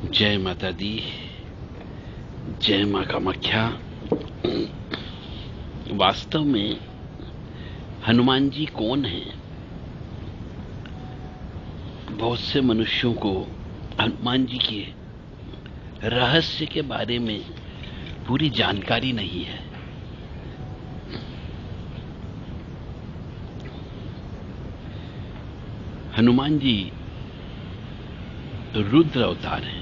जय माता दी, जय मां कामाख्या। वास्तव में हनुमान जी कौन हैं? बहुत से मनुष्यों को हनुमान जी के रहस्य के बारे में पूरी जानकारी नहीं है। हनुमान जी रुद्र अवतार हैं।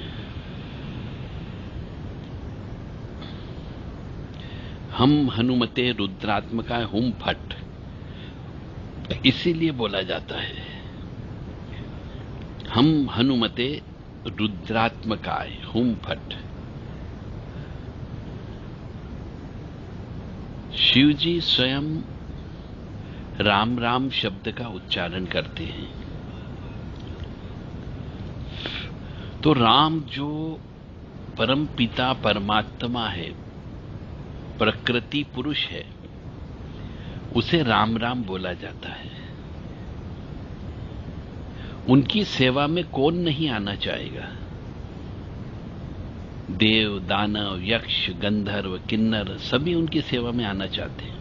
हम हनुमते रुद्रात्मका हुम फट, इसीलिए बोला जाता है हम हनुमते रुद्रात्मकाय हुम फट। शिव जी स्वयं राम राम शब्द का उच्चारण करते हैं। तो राम जो परम पिता परमात्मा है, प्रकृति पुरुष है, उसे राम राम बोला जाता है। उनकी सेवा में कौन नहीं आना चाहेगा? देव, दानव, यक्ष, गंधर्व, किन्नर सभी उनकी सेवा में आना चाहते हैं।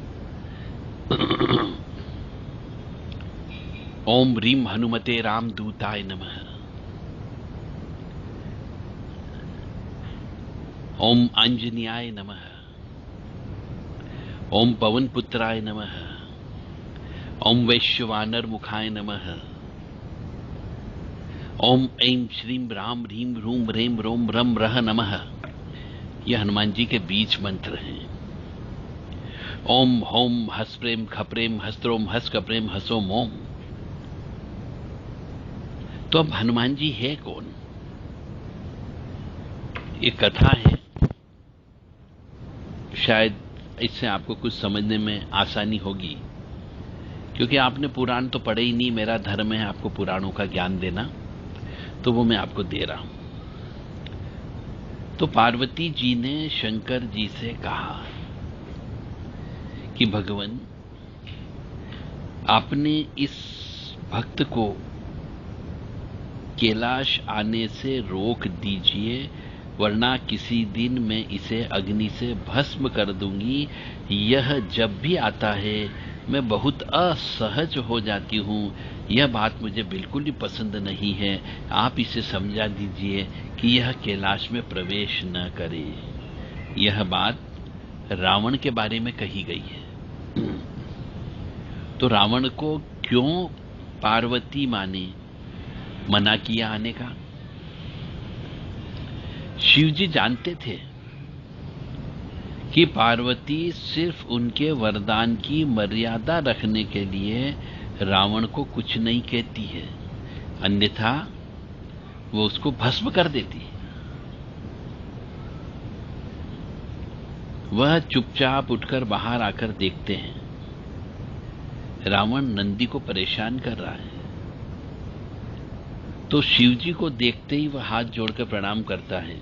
ओम ह्रीम हनुमते रामदूताय नमः। ओम आंजनेयाय नमः। ओम पवन पुत्राय नमः। ओम वैश्यवानर मुखाय नमः। ओम ऐं श्रीम राम ह्रीम रूम रेम रोम रम रह नमः। यह हनुमान जी के बीच मंत्र हैं। ओम होम हस प्रेम खप्रेम हस्त्रोम हस कप्रेम हसोम ओम। तो अब हनुमान जी है कौन? एक कथा है, शायद इससे आपको कुछ समझने में आसानी होगी, क्योंकि आपने पुराण तो पढ़े ही नहीं। मेरा धर्म है आपको पुराणों का ज्ञान देना, तो वो मैं आपको दे रहा हूं। तो पार्वती जी ने शंकर जी से कहा कि भगवान, आपने इस भक्त को कैलाश आने से रोक दीजिए, वरना किसी दिन मैं इसे अग्नि से भस्म कर दूंगी। यह जब भी आता है मैं बहुत असहज हो जाती हूं। यह बात मुझे बिल्कुल ही पसंद नहीं है। आप इसे समझा दीजिए कि यह कैलाश में प्रवेश न करे। यह बात रावण के बारे में कही गई है। तो रावण को क्यों पार्वती माँ ने मना किया आने का? शिव जी जानते थे कि पार्वती सिर्फ उनके वरदान की मर्यादा रखने के लिए रावण को कुछ नहीं कहती है, अन्यथा वो उसको भस्म कर देती है। वह चुपचाप उठकर बाहर आकर देखते हैं रावण नंदी को परेशान कर रहा है। तो शिव जी को देखते ही वह हाथ जोड़कर प्रणाम करता है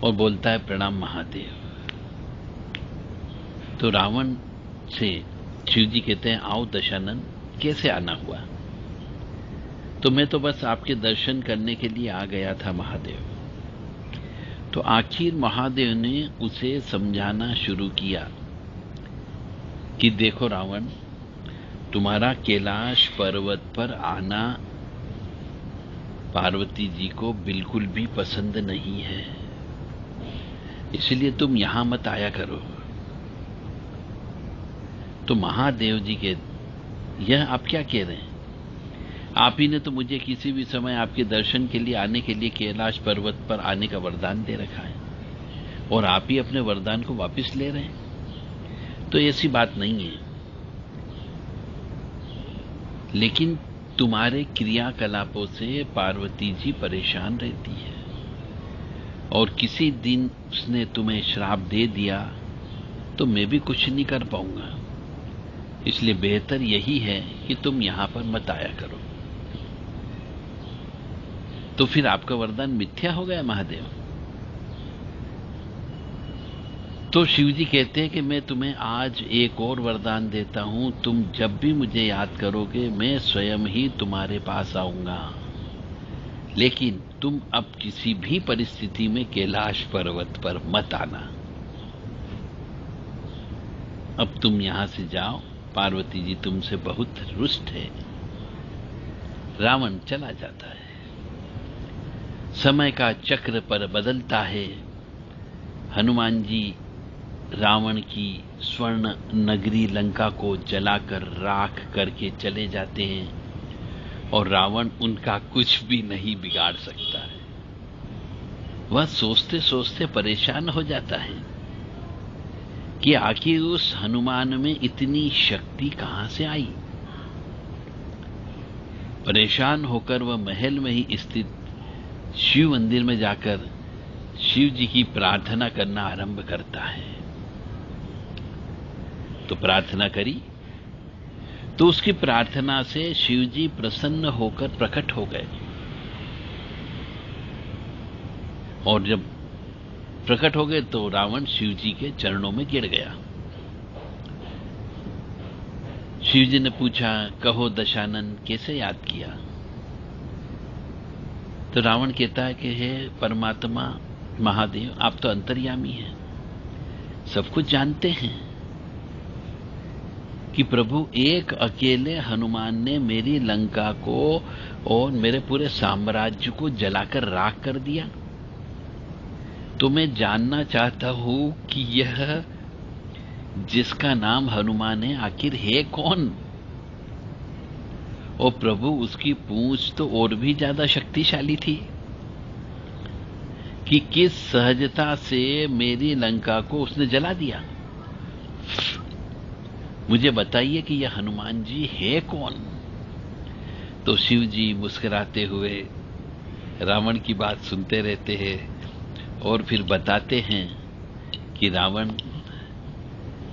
और बोलता है, प्रणाम महादेव। तो रावण से शिव जी कहते हैं, आओ दशानन, कैसे आना हुआ? तो मैं तो बस आपके दर्शन करने के लिए आ गया था महादेव। तो आखिर महादेव ने उसे समझाना शुरू किया कि देखो रावण, तुम्हारा कैलाश पर्वत पर आना पार्वती जी को बिल्कुल भी पसंद नहीं है, इसलिए तुम यहां मत आया करो। तो महादेव जी के, यह आप क्या कह रहे हैं? आप ही ने तो मुझे किसी भी समय आपके दर्शन के लिए आने के लिए कैलाश पर्वत पर आने का वरदान दे रखा है, और आप ही अपने वरदान को वापस ले रहे हैं। तो ऐसी बात नहीं है, लेकिन तुम्हारे क्रियाकलापों से पार्वती जी परेशान रहती है, और किसी दिन उसने तुम्हें श्राप दे दिया तो मैं भी कुछ नहीं कर पाऊंगा। इसलिए बेहतर यही है कि तुम यहां पर मत आया करो। तो फिर आपका वरदान मिथ्या हो गया महादेव। तो शिव जी कहते हैं कि मैं तुम्हें आज एक और वरदान देता हूं, तुम जब भी मुझे याद करोगे मैं स्वयं ही तुम्हारे पास आऊंगा, लेकिन तुम अब किसी भी परिस्थिति में कैलाश पर्वत पर मत आना। अब तुम यहां से जाओ, पार्वती जी तुमसे बहुत रुष्ट है। रावण चला जाता है। समय का चक्र पर बदलता है। हनुमान जी रावण की स्वर्ण नगरी लंका को जलाकर राख करके चले जाते हैं और रावण उनका कुछ भी नहीं बिगाड़ सकता है। वह सोचते सोचते परेशान हो जाता है कि आखिर उस हनुमान में इतनी शक्ति कहां से आई। परेशान होकर वह महल में ही स्थित शिव मंदिर में जाकर शिव जी की प्रार्थना करना आरंभ करता है। तो प्रार्थना करी तो उसकी प्रार्थना से शिव जी प्रसन्न होकर प्रकट हो गए और जब प्रकट हो गए तो रावण शिव जी के चरणों में गिर गया। शिव जी ने पूछा, कहो दशानन कैसे याद किया? तो रावण कहता है कि हे परमात्मा महादेव, आप तो अंतर्यामी हैं, सब कुछ जानते हैं कि प्रभु एक अकेले हनुमान ने मेरी लंका को और मेरे पूरे साम्राज्य को जलाकर राख कर दिया। तो मैं जानना चाहता हूं कि यह जिसका नाम हनुमान है आखिर है कौन? और प्रभु उसकी पूंछ तो और भी ज्यादा शक्तिशाली थी कि किस सहजता से मेरी लंका को उसने जला दिया। मुझे बताइए कि यह हनुमान जी है कौन? तो शिव जी मुस्कुराते हुए रावण की बात सुनते रहते हैं और फिर बताते हैं कि रावण,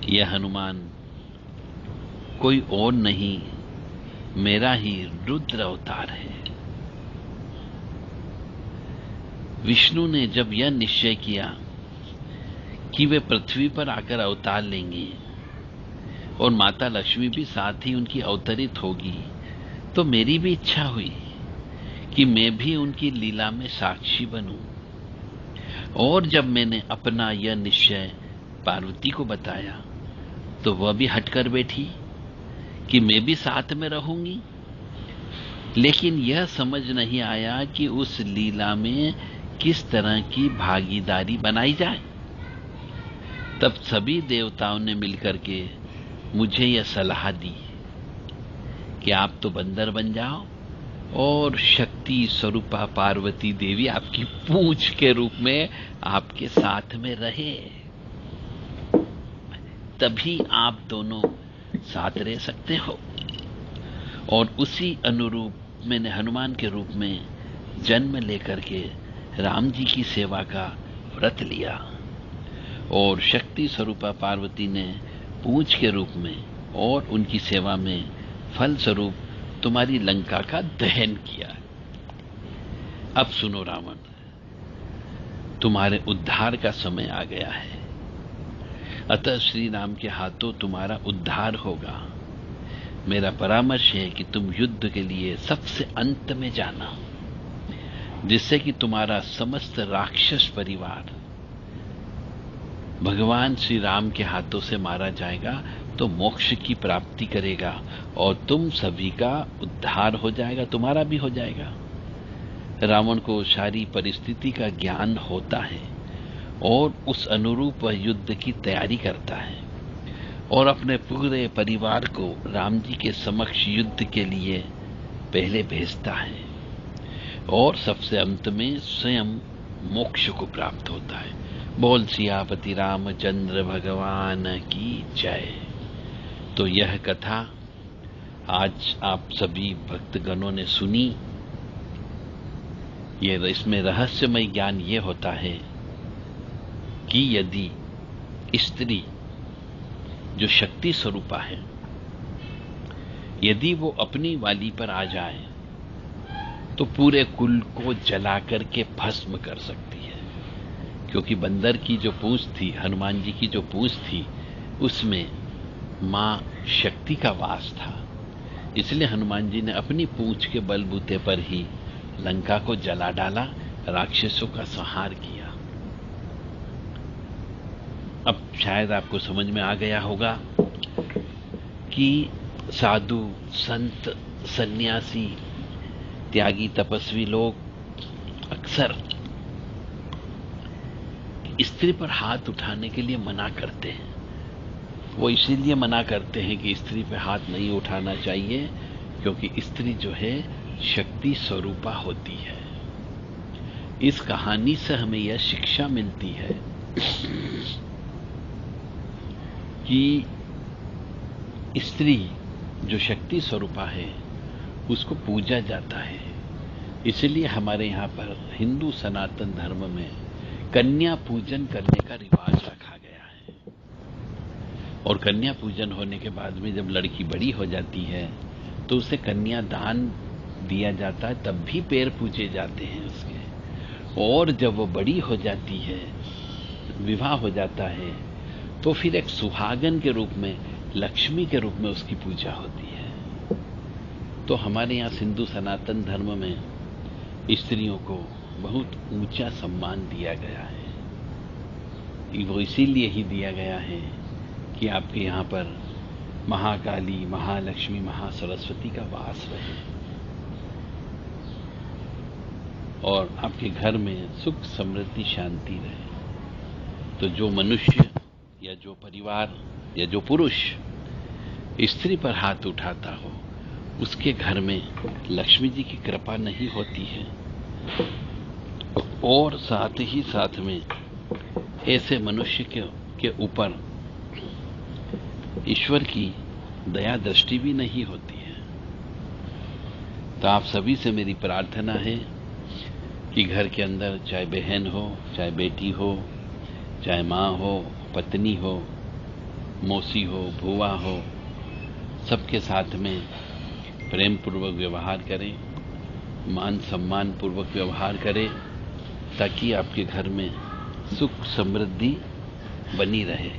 यह हनुमान कोई और नहीं, मेरा ही रुद्र अवतार है। विष्णु ने जब यह निश्चय किया कि वे पृथ्वी पर आकर अवतार लेंगे और माता लक्ष्मी भी साथ ही उनकी अवतरित होगी, तो मेरी भी इच्छा हुई कि मैं भी उनकी लीला में साक्षी बनूं। और जब मैंने अपना यह निश्चय पार्वती को बताया तो वह भी हटकर बैठी कि मैं भी साथ में रहूंगी। लेकिन यह समझ नहीं आया कि उस लीला में किस तरह की भागीदारी बनाई जाए। तब सभी देवताओं ने मिलकर के मुझे यह सलाह दी कि आप तो बंदर बन जाओ और शक्ति स्वरूपा पार्वती देवी आपकी पूंछ के रूप में आपके साथ में रहे, तभी आप दोनों साथ रह सकते हो। और उसी अनुरूप मैंने हनुमान के रूप में जन्म लेकर के राम जी की सेवा का व्रत लिया और शक्ति स्वरूपा पार्वती ने पूंछ के रूप में और उनकी सेवा में फल स्वरूप तुम्हारी लंका का दहन किया। अब सुनो रावण, तुम्हारे उद्धार का समय आ गया है, अतः श्री राम के हाथों तुम्हारा उद्धार होगा। मेरा परामर्श है कि तुम युद्ध के लिए सबसे अंत में जाना, जिससे कि तुम्हारा समस्त राक्षस परिवार भगवान श्री राम के हाथों से मारा जाएगा तो मोक्ष की प्राप्ति करेगा और तुम सभी का उद्धार हो जाएगा, तुम्हारा भी हो जाएगा। रावण को सारी परिस्थिति का ज्ञान होता है और उस अनुरूप वह युद्ध की तैयारी करता है और अपने पूरे परिवार को राम जी के समक्ष युद्ध के लिए पहले भेजता है और सबसे अंत में स्वयं मोक्ष को प्राप्त होता है। बोल सियापति रामचंद्र भगवान की जय। तो यह कथा आज आप सभी भक्तगणों ने सुनी। इसमें रहस्यमय ज्ञान ये होता है कि यदि स्त्री जो शक्ति स्वरूपा है, यदि वो अपनी वाली पर आ जाए तो पूरे कुल को जला करके भस्म कर सकती है। क्योंकि बंदर की जो पूंछ थी, हनुमान जी की जो पूंछ थी, उसमें मां शक्ति का वास था। इसलिए हनुमान जी ने अपनी पूंछ के बलबूते पर ही लंका को जला डाला राक्षसों का संहार किया। अब शायद आपको समझ में आ गया होगा कि साधु, संत, सन्यासी, त्यागी, तपस्वी लोग अक्सर स्त्री पर हाथ उठाने के लिए मना करते हैं। वो इसीलिए मना करते हैं कि स्त्री पर हाथ नहीं उठाना चाहिए, क्योंकि स्त्री जो है शक्ति स्वरूपा होती है। इस कहानी से हमें यह शिक्षा मिलती है कि स्त्री जो शक्ति स्वरूपा है उसको पूजा जाता है। इसलिए हमारे यहाँ पर हिंदू सनातन धर्म में कन्या पूजन करने का रिवाज रखा गया है। और कन्या पूजन होने के बाद में जब लड़की बड़ी हो जाती है तो उसे कन्या दान दिया जाता है, तब भी पैर पूजे जाते हैं उसके। और जब वो बड़ी हो जाती है, विवाह हो जाता है, तो फिर एक सुहागन के रूप में, लक्ष्मी के रूप में उसकी पूजा होती है। तो हमारे यहाँ हिंदू सनातन धर्म में स्त्रियों को बहुत ऊंचा सम्मान दिया गया है। वो इसीलिए ही दिया गया है कि आपके यहाँ पर महाकाली, महालक्ष्मी, महासरस्वती का वास रहे और आपके घर में सुख, समृद्धि, शांति रहे। तो जो मनुष्य या जो परिवार या जो पुरुष स्त्री पर हाथ उठाता हो, उसके घर में लक्ष्मी जी की कृपा नहीं होती है। और साथ ही साथ में ऐसे मनुष्य के ऊपर ईश्वर की दया दृष्टि भी नहीं होती है। तो आप सभी से मेरी प्रार्थना है कि घर के अंदर चाहे बहन हो, चाहे बेटी हो, चाहे माँ हो, पत्नी हो, मौसी हो, भूआ हो, सबके साथ में प्रेम पूर्वक व्यवहार करें, मान सम्मान पूर्वक व्यवहार करें, ताकि आपके घर में सुख समृद्धि बनी रहे।